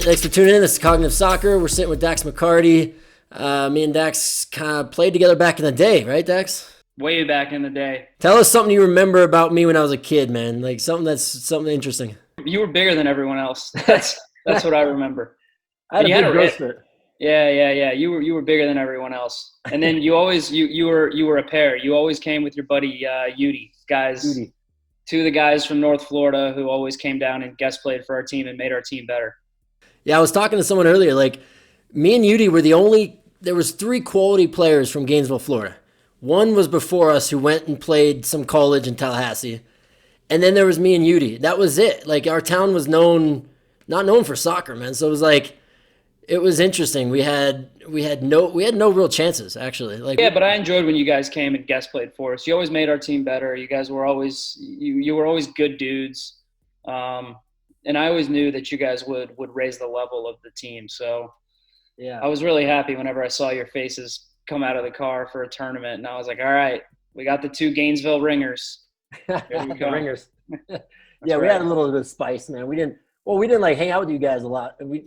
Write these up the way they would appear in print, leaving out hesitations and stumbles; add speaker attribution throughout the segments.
Speaker 1: Thanks for tuning in. This is Cognitive Soccer. We're sitting with Dax Mccarty. Me and Dax kind of played together back in the day, right, Dax?
Speaker 2: Way back in the day.
Speaker 1: Tell us something you remember about me when I was a kid, man. Like something interesting.
Speaker 2: You were bigger than everyone else. That's what I remember.
Speaker 1: I had
Speaker 2: And
Speaker 1: a
Speaker 2: you had
Speaker 1: big
Speaker 2: a
Speaker 1: growth spurt.
Speaker 2: yeah. You were bigger than everyone else. And then you were a pair. You always came with your buddy Udi. Guys,
Speaker 1: Duty.
Speaker 2: two of the guys from North Florida who always came down and guest played for our team and made our team better.
Speaker 1: Yeah, I was talking to someone earlier. Like me and Udi were the only. There was three quality players from Gainesville, Florida. One was before us who went and played some college in Tallahassee, and then there was me and Udi. That was it. Like our town was not known for soccer, man. So it was like it was interesting. We had no real chances actually. Like
Speaker 2: Yeah, but I enjoyed when you guys came and guest played for us. You always made our team better. You guys were always you were always good dudes. And I always knew that you guys would raise the level of the team. So
Speaker 1: yeah,
Speaker 2: I was really happy whenever I saw your faces come out of the car for a tournament, and I was like, "All right, we got the two Gainesville ringers. Here we
Speaker 1: the
Speaker 2: go."
Speaker 1: ringers.
Speaker 2: That's
Speaker 1: Yeah, we had
Speaker 2: right.
Speaker 1: a little bit of spice, man. We didn't like hang out with you guys a lot. We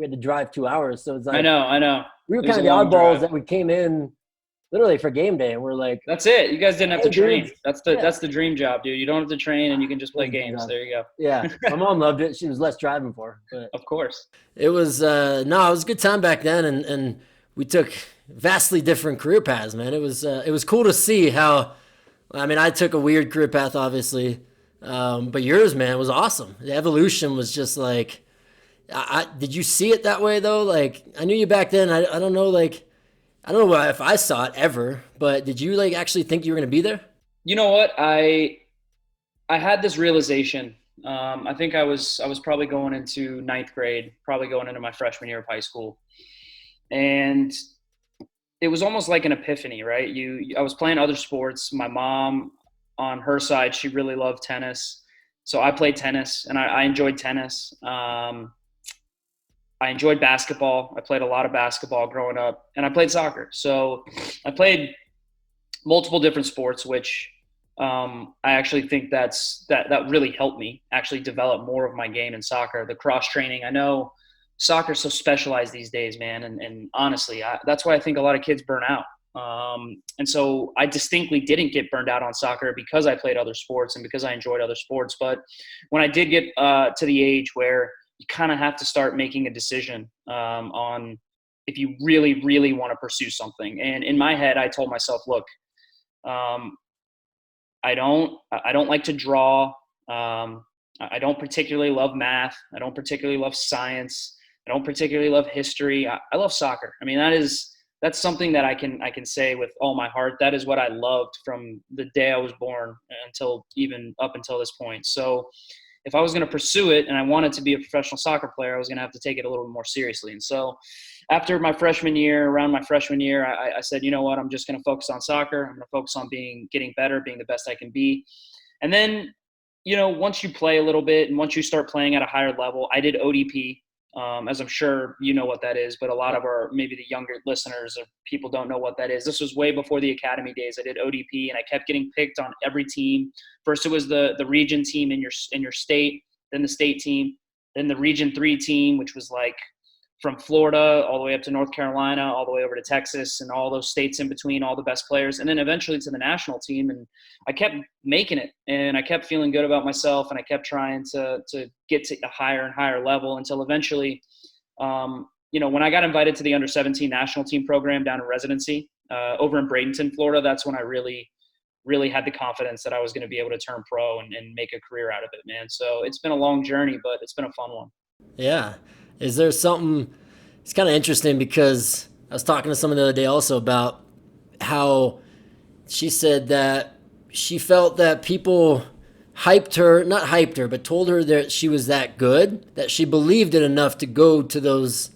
Speaker 1: had to drive 2 hours, so it's
Speaker 2: I
Speaker 1: like
Speaker 2: know, I know.
Speaker 1: we were
Speaker 2: It was
Speaker 1: kind
Speaker 2: a
Speaker 1: of the
Speaker 2: long
Speaker 1: oddballs
Speaker 2: drive.
Speaker 1: that we came in literally for game day, and we're like,
Speaker 2: That's it. You guys didn't have
Speaker 1: hey,
Speaker 2: to
Speaker 1: dudes,
Speaker 2: train. That's the
Speaker 1: yeah,
Speaker 2: that's the dream job, dude. You don't have to train, and you can just
Speaker 1: it
Speaker 2: play
Speaker 1: was a dream
Speaker 2: games.
Speaker 1: job.
Speaker 2: There you
Speaker 1: Yeah,
Speaker 2: go.
Speaker 1: my mom loved it. She was less driving for, but
Speaker 2: Of course.
Speaker 1: it was no, it was a good time back then, and we took vastly different career paths, man. It was cool to see how. I mean, I took a weird career path, obviously, but yours, man, was awesome. The evolution was just like, did you see it that way though? Like, I knew you back then. I don't know, like, I don't know if I saw it ever, but did you like actually think you were gonna be there?
Speaker 2: You know what? I had this realization. I think I was probably going into ninth grade, probably going into my freshman year of high school, and it was almost like an epiphany, right? I was playing other sports. My mom, on her side, she really loved tennis, so I played tennis, and I enjoyed tennis. I enjoyed basketball. I played a lot of basketball growing up, and I played soccer. So I played multiple different sports, which I actually think that really helped me actually develop more of my game in soccer. The cross training. I know soccer's so specialized these days, man, and honestly, that's why I think a lot of kids burn out. And so I distinctly didn't get burned out on soccer because I played other sports and because I enjoyed other sports. But when I did get to the age where you kind of have to start making a decision on if you really, really want to pursue something. And in my head, I told myself, look, um, I don't like to draw. I don't particularly love math. I don't particularly love science. I don't particularly love history. I love soccer. I mean, that's something that I can say with all my heart. That is what I loved from the day I was born until even up until this point. So if I was going to pursue it and I wanted to be a professional soccer player, I was going to have to take it a little more seriously. And so after my freshman year, around my freshman year, I said, you know what, I'm just going to focus on soccer. I'm going to focus on getting better, being the best I can be. And then, once you play a little bit and once you start playing at a higher level, I did ODP, as I'm sure you know what that is, but a lot of maybe the younger listeners or people don't know what that is. This was way before the academy days. I did ODP and I kept getting picked on every team. First, it was the region team in your state, then the state team, then the region 3 team, which was like from Florida all the way up to North Carolina, all the way over to Texas and all those states in between, all the best players, and then eventually to the national team. And I kept making it, and I kept feeling good about myself, and I kept trying to get to a higher and higher level until eventually, when I got invited to the under 17 national team program down in residency over in Bradenton, Florida, that's when I really had the confidence that I was going to be able to turn pro and make a career out of it, man. So it's been a long journey, but it's been a fun one.
Speaker 1: Yeah. Is there something? It's kind of interesting because I was talking to someone the other day also about how she said that she felt that people hyped her, not hyped her, but told her that she was that good, that she believed it enough to go to those.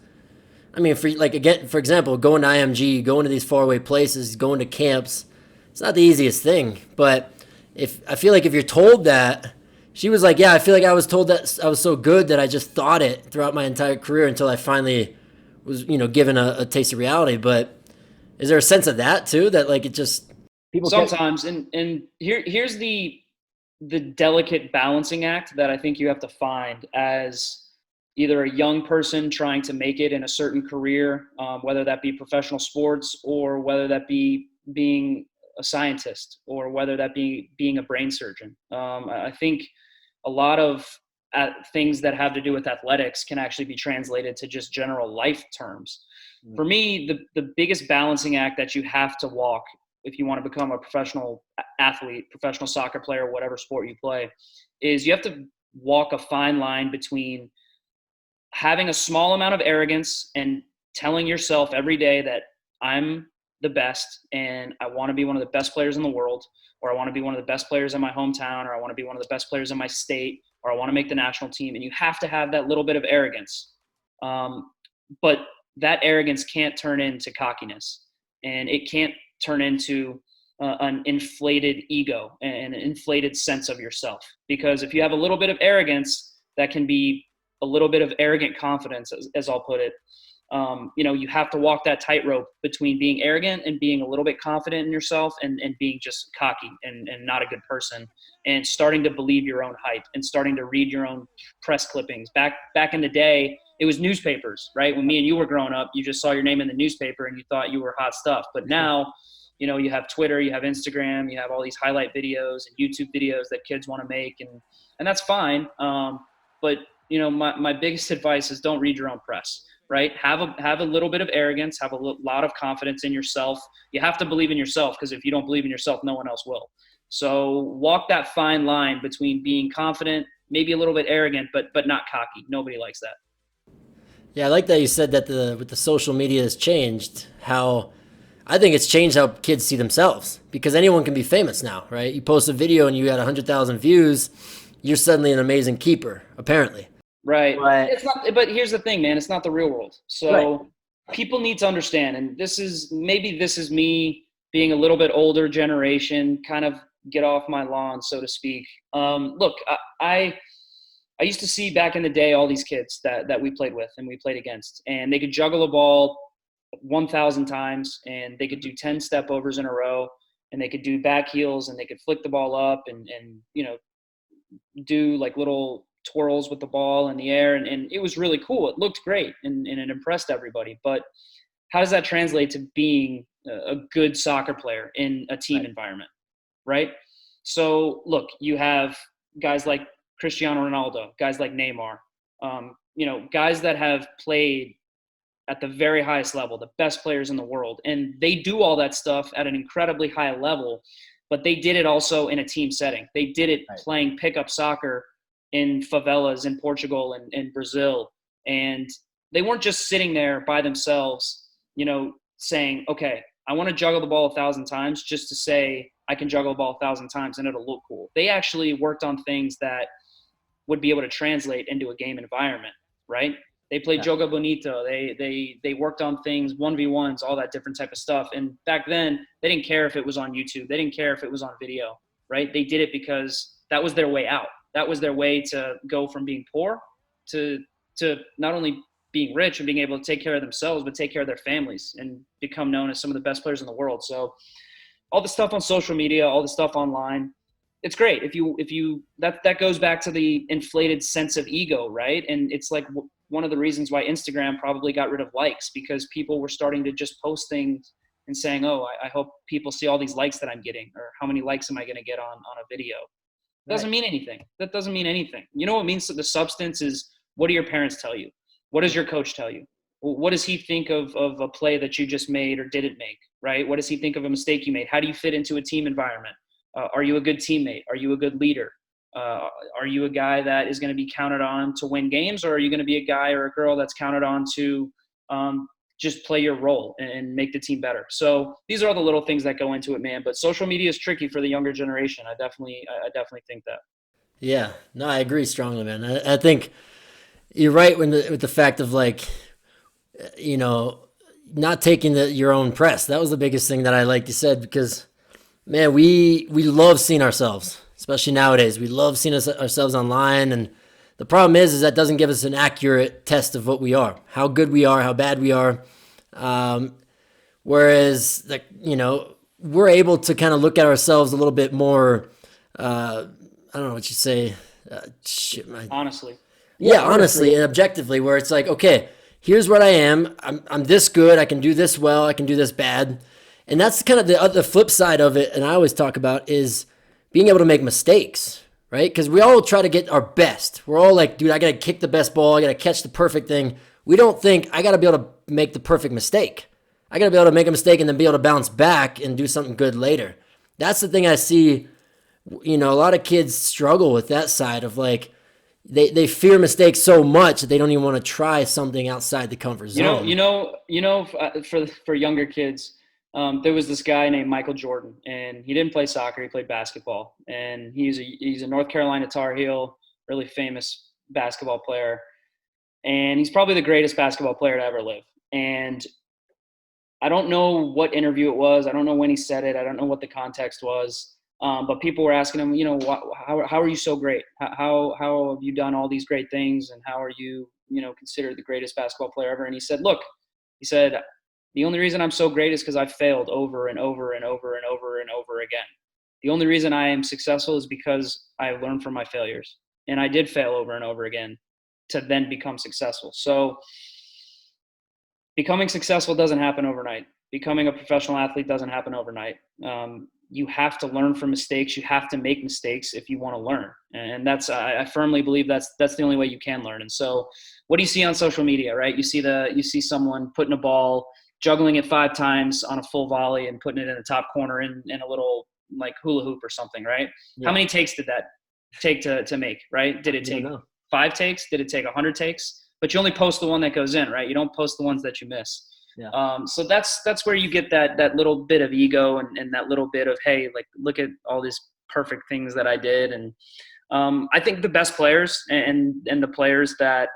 Speaker 1: I mean, for like again, for example, going to IMG, going to these faraway places, going to camps, it's not the easiest thing. But if I feel like if you're told that, she was like, yeah, I feel like I was told that I was so good that I just thought it throughout my entire career until I finally was, given a taste of reality. But is there a sense of that too? That like it just people can't.
Speaker 2: Sometimes, and here's the delicate balancing act that I think you have to find as either a young person trying to make it in a certain career, whether that be professional sports or whether that be being a scientist or whether that be being a brain surgeon. I think a lot of things that have to do with athletics can actually be translated to just general life terms. For me, the biggest balancing act that you have to walk if you want to become a professional athlete, professional soccer player, whatever sport you play, is you have to walk a fine line between having a small amount of arrogance and telling yourself every day that I'm the best and I want to be one of the best players in the world, or I want to be one of the best players in my hometown, or I want to be one of the best players in my state, or I want to make the national team. And you have to have that little bit of arrogance. But that arrogance can't turn into cockiness, and it can't turn into an inflated ego and an inflated sense of yourself. Because if you have a little bit of arrogance, that can be a little bit of arrogant confidence, as I'll put it. You have to walk that tightrope between being arrogant and being a little bit confident in yourself and being just cocky and not a good person, and starting to believe your own hype and starting to read your own press clippings. Back in the day, it was newspapers, right? When me and you were growing up, you just saw your name in the newspaper and you thought you were hot stuff. But now, you have Twitter, you have Instagram, you have all these highlight videos and YouTube videos that kids want to make, and that's fine. But my biggest advice is don't read your own press, right? Have a little bit of arrogance, have a lot of confidence in yourself. You have to believe in yourself, because if you don't believe in yourself, no one else will. So walk that fine line between being confident, maybe a little bit arrogant, but not cocky. Nobody likes that.
Speaker 1: Yeah, I like that you said that with the social media has changed, how I think it's changed how kids see themselves, because anyone can be famous now, right? You post a video and you got 100,000 views, you're suddenly an amazing keeper, apparently.
Speaker 2: Right. It's not, but here's the thing, man, it's not the real world. So people need to understand, and this is me being a little bit older generation, kind of get off my lawn, so to speak. Look, I used to see back in the day all these kids that we played with and we played against, and they could juggle a ball 1,000 times, and they could do 10 step overs in a row, and they could do back heels, and they could flick the ball up and do like little twirls with the ball in the air. And it was really cool. It looked great and it impressed everybody. But how does that translate to being a good soccer player in a team environment, right? So look, you have guys like Cristiano Ronaldo, guys like Neymar, guys that have played at the very highest level, the best players in the world. And they do all that stuff at an incredibly high level, but they did it also in a team setting. They did it playing pickup soccer in favelas in Portugal and in Brazil. And they weren't just sitting there by themselves, saying, okay, I want to juggle the ball 1,000 times just to say I can juggle the ball 1,000 times and it'll look cool. They actually worked on things that would be able to translate into a game environment, right? They played Joga Bonito. They worked on things, 1v1s, all that different type of stuff. And back then, they didn't care if it was on YouTube. They didn't care if it was on video, right? They did it because that was their way out. That was their way to go from being poor to not only being rich and being able to take care of themselves, but take care of their families and become known as some of the best players in the world. So all the stuff on social media, all the stuff online, it's great. If you that goes back to the inflated sense of ego, right? And it's like one of the reasons why Instagram probably got rid of likes, because people were starting to just post things and saying, oh, I hope people see all these likes that I'm getting, or how many likes am I going to get on a video? Doesn't mean anything. That doesn't mean anything. You know what means? The substance is, what do your parents tell you? What does your coach tell you? What does he think of a play that you just made or didn't make, right? What does he think of a mistake you made? How do you fit into a team environment? Are you a good teammate? Are you a good leader? Are you a guy that is going to be counted on to win games, or are you going to be a guy or a girl that's counted on to just play your role and make the team better? So these are all the little things that go into it, man. But social media is tricky for the younger generation. I definitely think that.
Speaker 1: Yeah, no, I agree strongly, man. I think you're right with the fact of not taking your own press. That was the biggest thing that I like you said, because man, we love seeing ourselves, especially nowadays. We love seeing ourselves online, and the problem is that doesn't give us an accurate test of what we are, how good we are, how bad we are. Whereas, we're able to kind of look at ourselves a little bit more. I don't know what you say.
Speaker 2: Honestly. Yeah,
Speaker 1: Yeah, honestly
Speaker 2: honestly.
Speaker 1: and objectively, where it's like, okay, here's what I am. I'm this good. I can do this well. I can do this bad. And that's kind of the flip side of it. And I always talk about is being able to make mistakes, right? Because we all try to get our best. We're all like, dude, I got to kick the best ball. I got to catch the perfect thing. We don't think I got to be able to make the perfect mistake. I got to be able to make a mistake and then be able to bounce back and do something good later. That's the thing I see. A lot of kids struggle with that side of like, they fear mistakes so much that they don't even want to try something outside the comfort zone.
Speaker 2: For younger kids, there was this guy named Michael Jordan, and he didn't play soccer; he played basketball. And he's a North Carolina Tar Heel, really famous basketball player, and he's probably the greatest basketball player to ever live. And I don't know what interview it was. I don't know when he said it. I don't know what the context was. But people were asking him, how are you so great? How have you done all these great things? And how are you, considered the greatest basketball player ever? And he said, look, the only reason I'm so great is because I've failed over and over and over and over and over again. The only reason I am successful is because I learned from my failures. And I did fail over and over again to then become successful. So becoming successful doesn't happen overnight. Becoming a professional athlete doesn't happen overnight. You have to learn from mistakes. You have to make mistakes if you want to learn. And I firmly believe that's the only way you can learn. And so what do you see on social media, right? You see someone putting a ball, juggling it 5 times on a full volley and putting it in the top corner in a little like hula hoop or something, right? How
Speaker 1: Yeah,
Speaker 2: many takes did that take to make, right? Did it
Speaker 1: you don't
Speaker 2: take
Speaker 1: know.
Speaker 2: 5 takes? Did it take 100 takes? But you only post the one that goes in, right? You don't post the ones that you miss.
Speaker 1: Yeah.
Speaker 2: So that's where you get that little bit of ego and that little bit of, hey, like, look at all these perfect things that I did. And I think the best players and the players that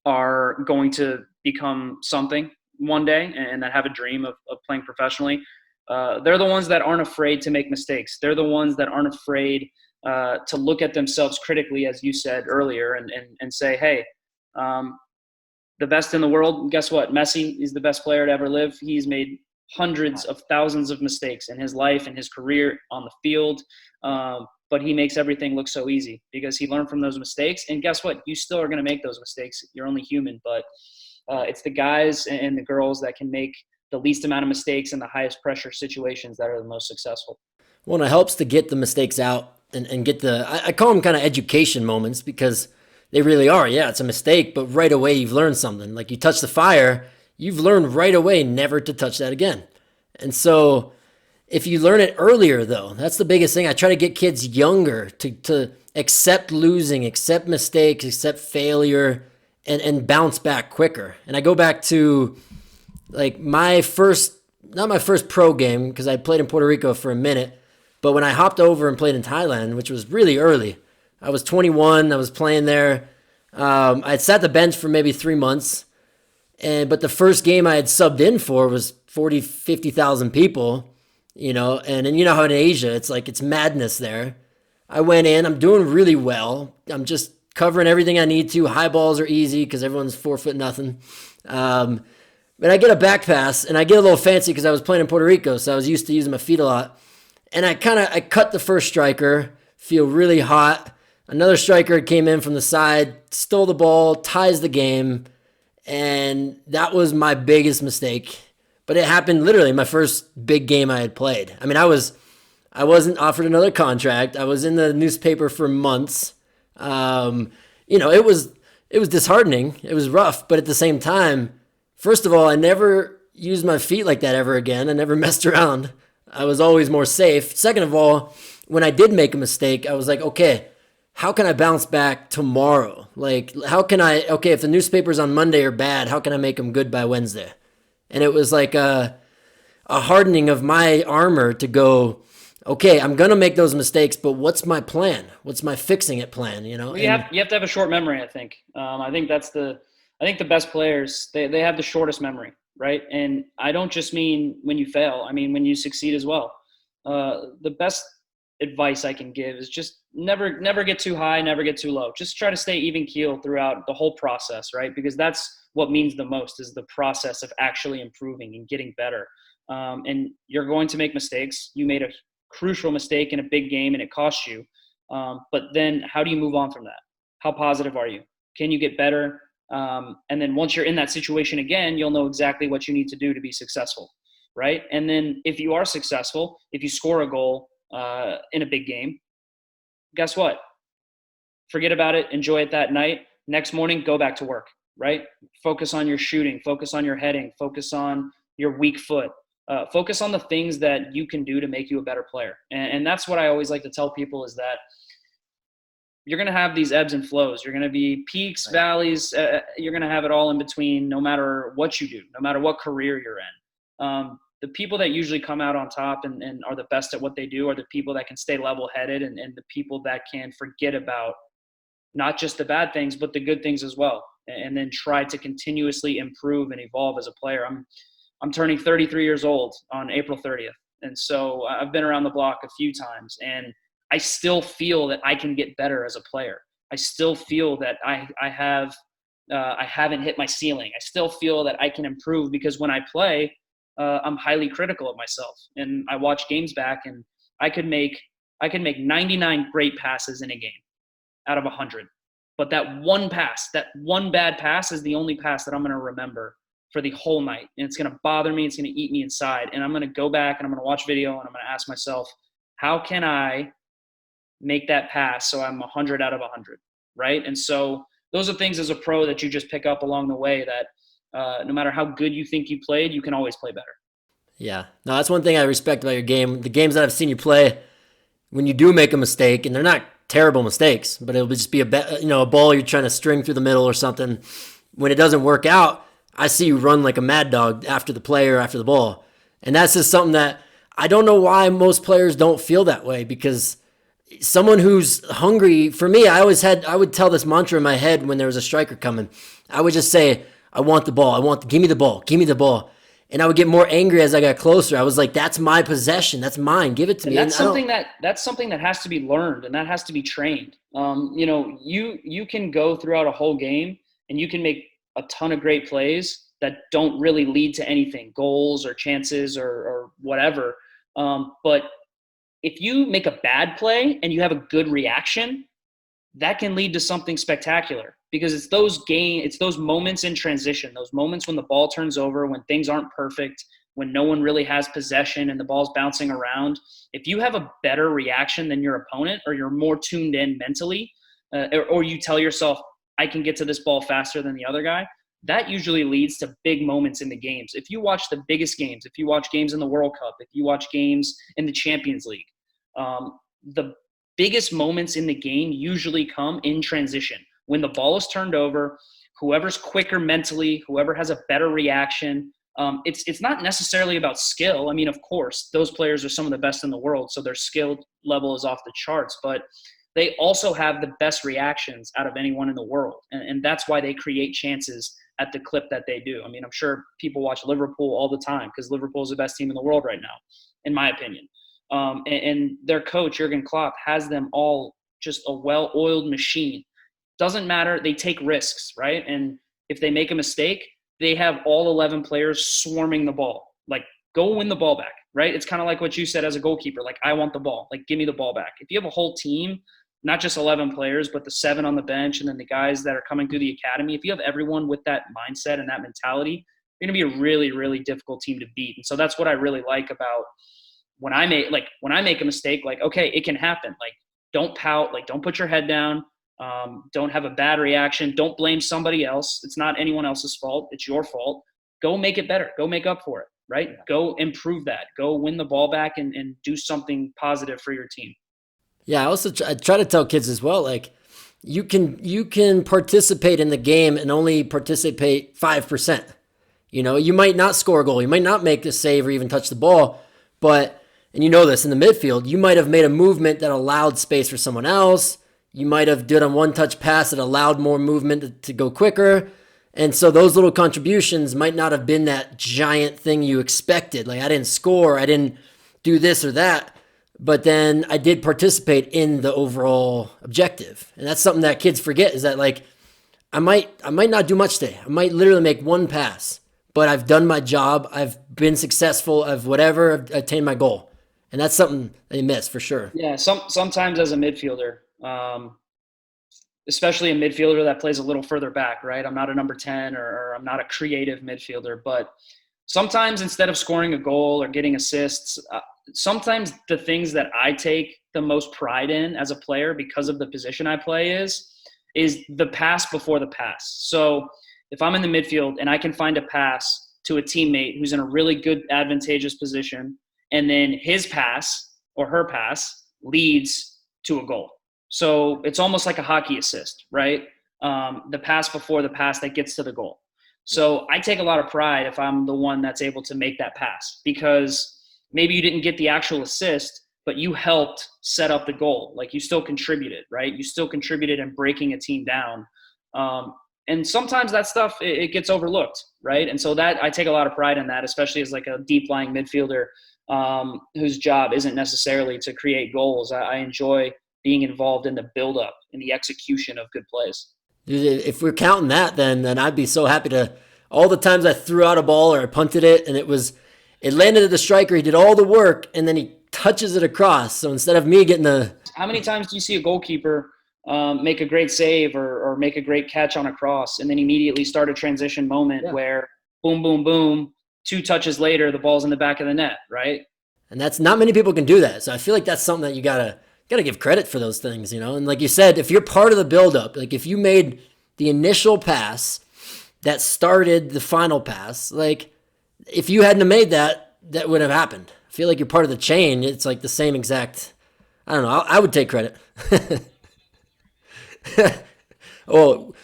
Speaker 2: are going to become something one day and that have a dream of playing professionally, they're the ones that aren't afraid to make mistakes. They're the ones that aren't afraid to look at themselves critically, as you said earlier, and say, hey, the best in the world, guess what? Messi is the best player to ever live. He's made hundreds of thousands of mistakes in his life and his career on the field. But he makes everything look so easy because he learned from those mistakes. And guess what? You still are going to make those mistakes. You're only human. But it's the guys and the girls that can make the least amount of mistakes in the highest pressure situations that are the most successful.
Speaker 1: Well, and it helps to get the mistakes out and get I call them kind of education moments because they really are. Yeah, it's a mistake, but right away you've learned something. Like you touch the fire, you've learned right away never to touch that again. And so if you learn it earlier, though, that's the biggest thing. I try to get kids younger to accept losing, accept mistakes, accept failure, and bounce back quicker. And I go back to like not my first pro game because I played in Puerto Rico for a minute, but when I hopped over and played in Thailand, which was really early, I was 21. I was playing there. I had sat the bench for maybe 3 months, but the first game I had subbed in for was 40, 50,000 people, and you know how in Asia it's like it's madness there. I went in. I'm doing really well. I'm just covering everything I need to. High balls are easy because everyone's 4 foot nothing. But I get a back pass and I get a little fancy because I was playing in Puerto Rico, so I was used to using my feet a lot. And I cut the first striker, feel really hot. Another striker came in from the side, stole the ball, ties the game, and that was my biggest mistake. But it happened literally my first big game I had played. I mean, I wasn't offered another contract. I was in the newspaper for months. It was disheartening. It was rough, but at the same time, first of all, I never used my feet like that ever again. I never messed around. I was always more safe. Second of all, when I did make a mistake, I was like, okay, how can I bounce back tomorrow? Like, if the newspapers on Monday are bad, how can I make them good by Wednesday? And it was like a hardening of my armor to go, okay, I'm going to make those mistakes, but what's my plan? What's my fixing it plan,
Speaker 2: Well, you have to have a short memory, I think. I think the best players, they have the shortest memory, right? And I don't just mean when you fail. I mean when you succeed as well. The best advice I can give is just never get too high, never get too low. Just try to stay even keel throughout the whole process, right? Because that's what means the most is the process of actually improving and getting better. And you're going to make mistakes. You made a crucial mistake in a big game and it cost you. But then how do you move on from that? How positive are you? Can you get better? And then once you're in that situation again, you'll know exactly what you need to do to be successful, right? And then if you are successful, if you score a goal in a big game, guess what? Forget about it. Enjoy it that night. Next morning, go back to work, right? Focus on your shooting. Focus on your heading. Focus on your weak foot. Focus on the things that you can do to make you a better player. And that's what I always like to tell people is that you're going to have these ebbs and flows. You're going to be peaks, valleys. You're going to have it all in between, no matter what you do, no matter what career you're in. The people that usually come out on top and are the best at what they do are the people that can stay level-headed and the people that can forget about not just the bad things, but the good things as well, and then try to continuously improve and evolve as a player. I'm turning 33 years old on April 30th. And so I've been around the block a few times, and I still feel that I can get better as a player. I still feel that I haven't hit my ceiling. I still feel that I can improve because when I play, I'm highly critical of myself. And I watch games back, and I could make 99 great passes in a game out of 100. But that one pass, that one bad pass is the only pass that I'm going to remember for the whole night. And it's going to bother me. It's going to eat me inside. And I'm going to go back and I'm going to watch video and I'm going to ask myself, how can I make that pass so I'm 100 out of 100, right? And so those are things as a pro that you just pick up along the way that no matter how good you think you played, you can always play better.
Speaker 1: Yeah. No, that's one thing I respect about your game. The games that I've seen you play, when you do make a mistake, and they're not terrible mistakes, but it'll just be a ball you're trying to string through the middle or something. When it doesn't work out, I see you run like a mad dog after the play or after the ball. And that's just something that I don't know why most players don't feel that way, because someone who's hungry, for me, I would tell this mantra in my head when there was a striker coming. I would just say, I want the ball. Give me the ball. Give me the ball. And I would get more angry as I got closer. I was like, that's my possession. That's mine. Give it to me.
Speaker 2: That's something that has to be learned, and that has to be trained. You can go throughout a whole game and you can make a ton of great plays that don't really lead to anything, goals or chances or whatever. But if you make a bad play and you have a good reaction, that can lead to something spectacular, because it's those moments in transition, those moments when the ball turns over, when things aren't perfect, when no one really has possession and the ball's bouncing around. If you have a better reaction than your opponent, or you're more tuned in mentally, or you tell yourself, I can get to this ball faster than the other guy, that usually leads to big moments in the games. If you watch the biggest games, if you watch games in the World Cup, if you watch games in the Champions League, the biggest moments in the game usually come in transition. When the ball is turned over, whoever's quicker mentally, whoever has a better reaction, it's not necessarily about skill. I mean, of course, those players are some of the best in the world, so their skill level is off the charts, but they also have the best reactions out of anyone in the world. And that's why they create chances at the clip that they do. I mean, I'm sure people watch Liverpool all the time because Liverpool is the best team in the world right now, in my opinion. And their coach, Jurgen Klopp, has them all just a well-oiled machine. Doesn't matter. They take risks, right? And if they make a mistake, they have all 11 players swarming the ball. Like, go win the ball back, right? It's kind of like what you said as a goalkeeper. Like, I want the ball. Like, give me the ball back. If you have a whole team, not just 11 players, but the 7 on the bench and then the guys that are coming through the academy, if you have everyone with that mindset and that mentality, you're going to be a really, really difficult team to beat. And so that's what I really like about when I make a mistake, like, okay, it can happen. Like, don't pout. Like, don't put your head down. Don't have a bad reaction. Don't blame somebody else. It's not anyone else's fault. It's your fault. Go make it better. Go make up for it, right? Go improve that. Go win the ball back and do something positive for your team.
Speaker 1: Yeah, I try to tell kids as well, like, you can participate in the game and only participate 5%. You might not score a goal. You might not make a save or even touch the ball, but, and you know this, in the midfield, you might have made a movement that allowed space for someone else. You might have did a one-touch pass that allowed more movement to go quicker. And so those little contributions might not have been that giant thing you expected. Like, I didn't score, I didn't do this or that, but then I did participate in the overall objective. And that's something that kids forget, is that, like, I might not do much today. I might literally make one pass, but I've done my job. I've been successful. I've attained my goal. And that's something they miss for sure.
Speaker 2: Yeah, sometimes as a midfielder, especially a midfielder that plays a little further back, right? I'm not a number 10 or I'm not a creative midfielder, but sometimes instead of scoring a goal or getting assists, sometimes the things that I take the most pride in as a player because of the position I play is the pass before the pass. So if I'm in the midfield and I can find a pass to a teammate who's in a really good advantageous position, and then his pass or her pass leads to a goal. So it's almost like a hockey assist, right? The pass before the pass that gets to the goal. So I take a lot of pride if I'm the one that's able to make that pass, because maybe you didn't get the actual assist, but you helped set up the goal. Like, you still contributed, right? You still contributed in breaking a team down. And sometimes that stuff, it gets overlooked, right? And so that I take a lot of pride in that, especially as like a deep lying midfielder whose job isn't necessarily to create goals. I enjoy being involved in the buildup, in the execution of good plays.
Speaker 1: If we're counting that, then I'd be so happy to. All the times I threw out a ball or I punted it, and it landed at the striker. He did all the work, and then he touches it across. So instead of me getting the,
Speaker 2: how many times do you see a goalkeeper make a great save or make a great catch on a cross, and then immediately start a transition moment where boom, boom, boom, 2 touches later, the ball's in the back of the net, right?
Speaker 1: and that's not many people can do that. So I feel like that's something that you gotta give credit for those things, you know. And like you said, if you're part of the buildup, like if you made the initial pass that started the final pass, like if you hadn't have made that, that would have happened. I feel like you're part of the chain. It's like the same exact. I don't know. I would take credit. Oh,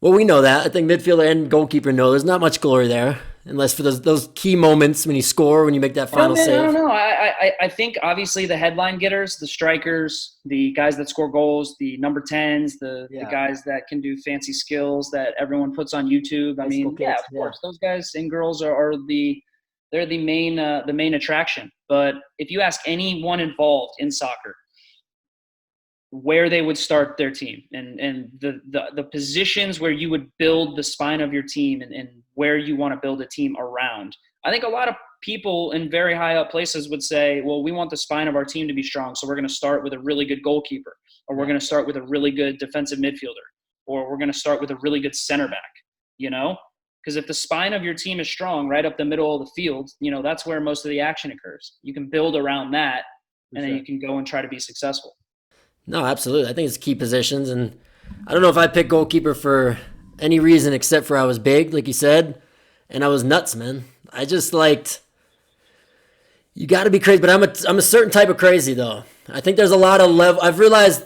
Speaker 1: well, we know that. I think midfielder and goalkeeper know there's not much glory there, unless for those key moments when you score, when you make that final save.
Speaker 2: I don't know. I think obviously the headline getters, the strikers, the guys that score goals, the number 10s, the guys that can do fancy skills that everyone puts on YouTube. I mean, of course, those guys and girls are the main attraction. But if you ask anyone involved in soccer where they would start their team and the positions where you would build the spine of your team and where you want to build a team around, I think a lot of people in very high up places would say, well, we want the spine of our team to be strong, so we're going to start with a really good goalkeeper, or we're going to start with a really good defensive midfielder, or we're going to start with a really good center back, you know? Because if the spine of your team is strong right up the middle of the field, you know, that's where most of the action occurs. You can build around that, and then you can go and try to be successful.
Speaker 1: No, absolutely. I think it's key positions, and I don't know if I picked goalkeeper for any reason except for I was big, like you said, and I was nuts, man. I just liked. You got to be crazy, but I'm a certain type of crazy though. I think there's a lot of level. I've realized.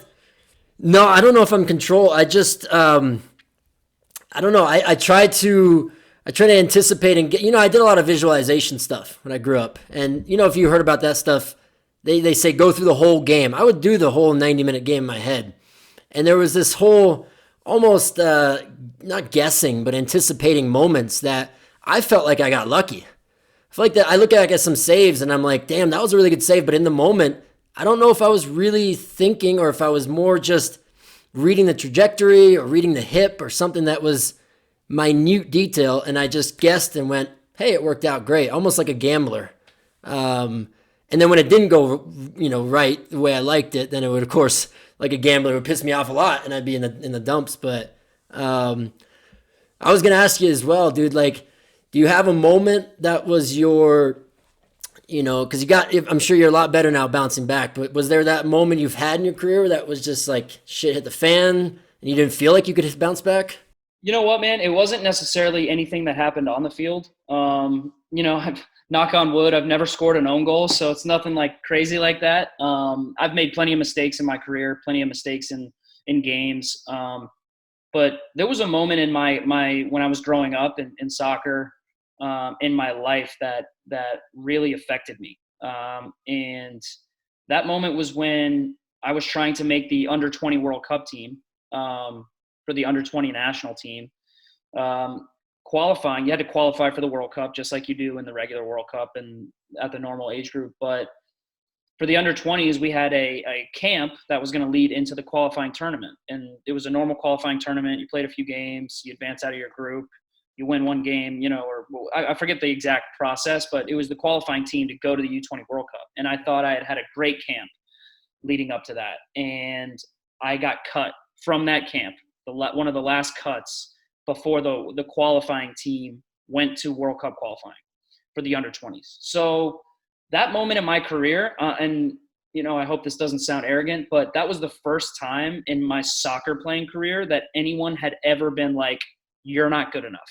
Speaker 1: No, I don't know if I'm control. I just I don't know. I try to anticipate and get. You know, I did a lot of visualization stuff when I grew up, and you know, if you heard about that stuff. They say go through the whole game. I would do the whole 90-minute game in my head. And there was this whole almost not guessing, but anticipating moments that I felt like I got lucky. I feel like that I look at some saves and I'm like, damn, that was a really good save. But in the moment, I don't know if I was really thinking or if I was more just reading the trajectory or reading the hip or something that was minute detail. And I just guessed and went, hey, it worked out great. Almost like a gambler. And then when it didn't go, you know, right the way I liked it, then it would, of course, like a gambler, it would piss me off a lot, and I'd be in the dumps. But I was gonna ask you as well, dude. Like, do you have a moment that was your, you know, because I'm sure you're a lot better now bouncing back. But was there that moment you've had in your career that was just like shit hit the fan, and you didn't feel like you could bounce back?
Speaker 2: You know what, man? It wasn't necessarily anything that happened on the field. You know, knock on wood, I've never scored an own goal, so it's nothing like crazy like that. I've made plenty of mistakes in my career, plenty of mistakes in games. But there was a moment in my when I was growing up in soccer, in my life that really affected me. And that moment was when I was trying to make the under 20 World Cup team for the under 20 national team. Qualifying, you had to qualify for the World Cup just like you do in the regular World Cup and at the normal age group. But for the under 20s, we had a camp that was going to lead into the qualifying tournament. And it was a normal qualifying tournament. You played a few games, you advance out of your group, you win one game, you know, or I forget the exact process, but it was the qualifying team to go to the U20 World Cup. And I thought I had a great camp leading up to that. And I got cut from that camp, one of the last cuts before the qualifying team went to World Cup qualifying for the under 20s. So that moment in my career, and I hope this doesn't sound arrogant, but that was the first time in my soccer playing career that anyone had ever been like, you're not good enough.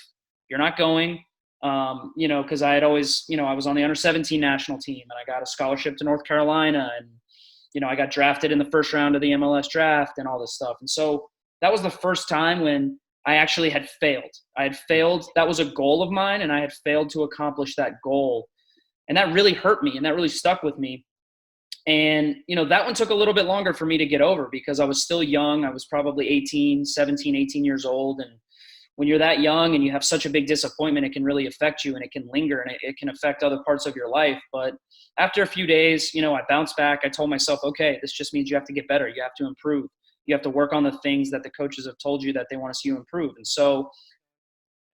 Speaker 2: You're not going, because I had always, I was on the under 17 national team, and I got a scholarship to North Carolina, and, I got drafted in the first round of the MLS draft and all this stuff. And so that was the first time when I actually had failed. I had failed. That was a goal of mine, and I had failed to accomplish that goal. And that really hurt me, and that really stuck with me. And, that one took a little bit longer for me to get over because I was still young. I was probably 17, 18 years old. And when you're that young and you have such a big disappointment, it can really affect you, and it can linger, and it can affect other parts of your life. But after a few days, I bounced back. I told myself, okay, this just means you have to get better. You have to improve. You have to work on the things that the coaches have told you that they want to see you improve. And so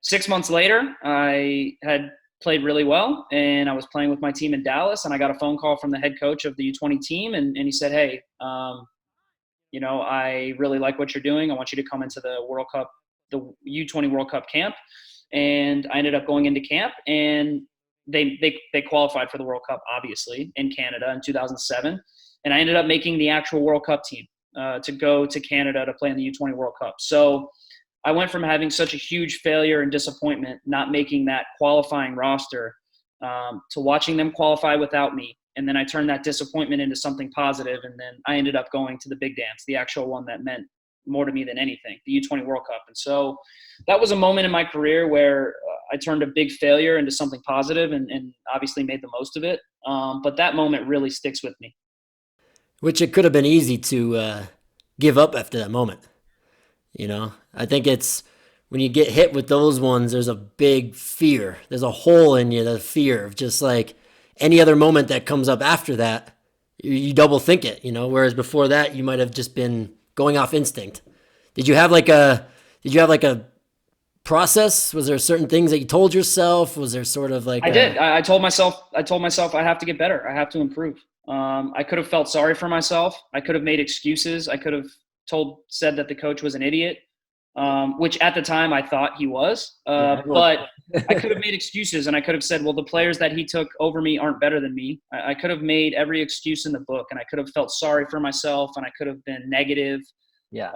Speaker 2: 6 months later, I had played really well, and I was playing with my team in Dallas, and I got a phone call from the head coach of the U20 team, and he said, hey, I really like what you're doing. I want you to come into the World Cup, the U20 World Cup camp. And I ended up going into camp, and they qualified for the World Cup, obviously, in Canada in 2007. And I ended up making the actual World Cup team to go to Canada to play in the U20 World Cup. So I went from having such a huge failure and disappointment, not making that qualifying roster, to watching them qualify without me. And then I turned that disappointment into something positive, and then I ended up going to the big dance, the actual one that meant more to me than anything, the U20 World Cup. And so that was a moment in my career where I turned a big failure into something positive, and obviously made the most of it. But that moment really sticks with me.
Speaker 1: Which it could have been easy to give up after that moment. I think it's when you get hit with those ones, there's a big fear. There's a hole in you, the fear of just like any other moment that comes up after that, you double think it, whereas before that, you might have just been going off instinct. Did you have like a process? Was there certain things that you told yourself? Was there sort of like
Speaker 2: I did. I told myself I have to get better. I have to improve. I could have felt sorry for myself. I could have made excuses. I could have said that the coach was an idiot, which at the time I thought he was. But I could have made excuses, and I could have said, well, the players that he took over me aren't better than me. I could have made every excuse in the book, and I could have felt sorry for myself, and I could have been negative.
Speaker 1: Yeah.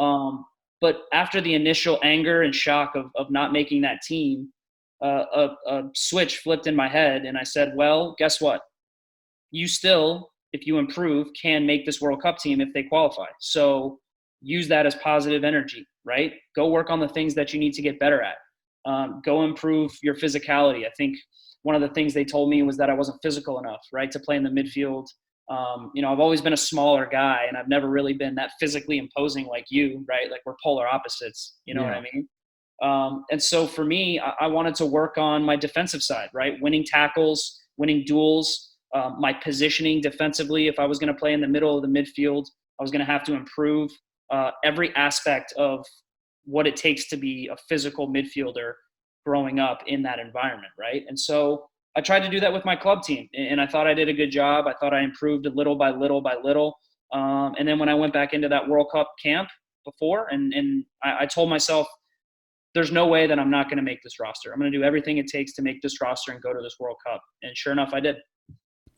Speaker 2: But after the initial anger and shock of not making that team, a switch flipped in my head, and I said, well, guess what? You still, if you improve, can make this World Cup team if they qualify. So use that as positive energy, right? Go work on the things that you need to get better at. Go improve your physicality. I think one of the things they told me was that I wasn't physical enough, right, to play in the midfield. I've always been a smaller guy, and I've never really been that physically imposing like you, right? Like we're polar opposites, you know what I mean? And so for me, I wanted to work on my defensive side, right? Winning tackles, winning duels, my positioning defensively. If I was going to play in the middle of the midfield, I was going to have to improve every aspect of what it takes to be a physical midfielder growing up in that environment, right? And so I tried to do that with my club team, and I thought I did a good job. I thought I improved little by little by little. And then when I went back into that World Cup camp before, and I told myself, there's no way that I'm not going to make this roster. I'm going to do everything it takes to make this roster and go to this World Cup. And sure enough, I did.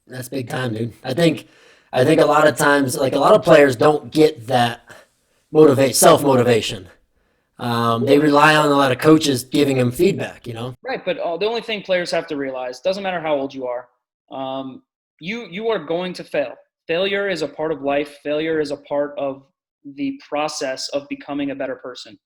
Speaker 1: That's big time, dude. I think a lot of times, like a lot of players don't get that self-motivation. They rely on a lot of coaches giving them feedback,
Speaker 2: Right, but the only thing players have to realize, doesn't matter how old you are, you are going to fail. Failure is a part of life. Failure is a part of the process of becoming a better person.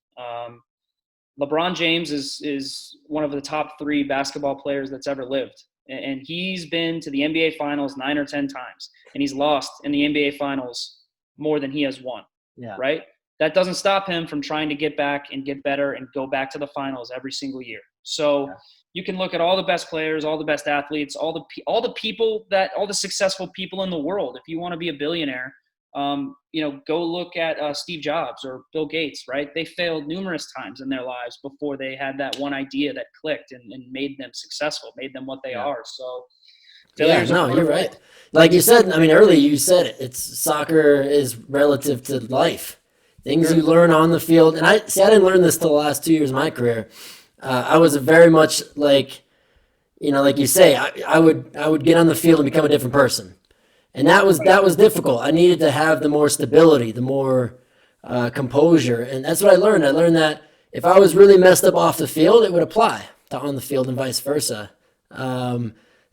Speaker 2: LeBron James is one of the top 3 basketball players that's ever lived. And he's been to the NBA Finals 9 or 10 times. And he's lost in the NBA Finals more than he has won.
Speaker 1: Yeah.
Speaker 2: Right? That doesn't stop him from trying to get back and get better and go back to the finals every single year. So you can look at all the best players, all the best athletes, all the successful people in the world. If you want to be a billionaire, go look at Steve Jobs or Bill Gates, right? They failed numerous times in their lives before they had that one idea that clicked and made them successful, made them what they are. So
Speaker 1: you're right. Like you said, earlier you said it. It's soccer is relative to life. things you learn on the field. And I didn't learn this till the last 2 years of my career. I was very much like, like you say, I would get on the field and become a different person. And that was difficult. I needed to have the more stability, the more composure. And that's what I learned. I learned that if I was really messed up off the field, it would apply to on the field and vice versa.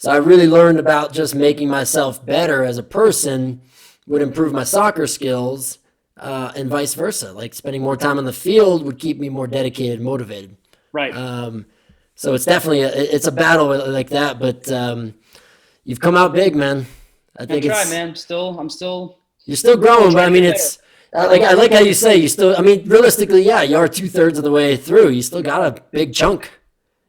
Speaker 1: So I really learned about just making myself better as a person would improve my soccer skills, and vice versa. Like spending more time on the field would keep me more dedicated, motivated.
Speaker 2: Right.
Speaker 1: So it's definitely it's a battle like that, but you've come out big, man. I think
Speaker 2: man. I'm still.
Speaker 1: You're still growing, but I mean, it's I like how you say you still. I mean, realistically, yeah, you are 2/3 of the way through. You still got a big chunk.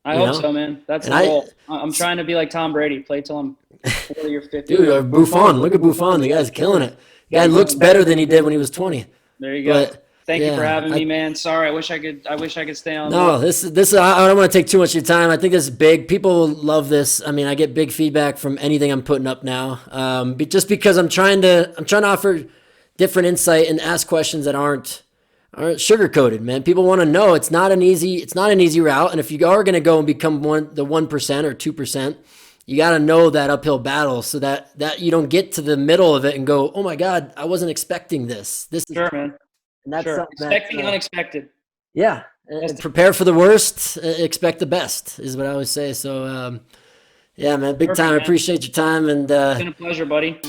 Speaker 2: I hope so, man. That's the goal. I'm trying to be like Tom Brady, play till I'm 40 or 50.
Speaker 1: Dude, Buffon. Look at Buffon. The guy's killing it. The guy looks better than he did when he was 20.
Speaker 2: There you go. Thank you for having me, man. Sorry, I wish I could stay on.
Speaker 1: No, this I don't want to take too much of your time. I think this is big. People love this. I mean, I get big feedback from anything I'm putting up now. Just because I'm trying to offer different insight and ask questions that aren't sugar coated, man. People want to know it's not an easy route. And if you are going to go and become the 1% or 2%, you got to know that uphill battle so that you don't get to the middle of it and go, oh my God, I wasn't expecting this. This is
Speaker 2: sure, man.
Speaker 1: And that's
Speaker 2: expecting unexpected.
Speaker 1: Yeah. And prepare for the worst, expect the best is what I always say. So, yeah, man, big time. I appreciate your time. And
Speaker 2: it's been a pleasure, buddy.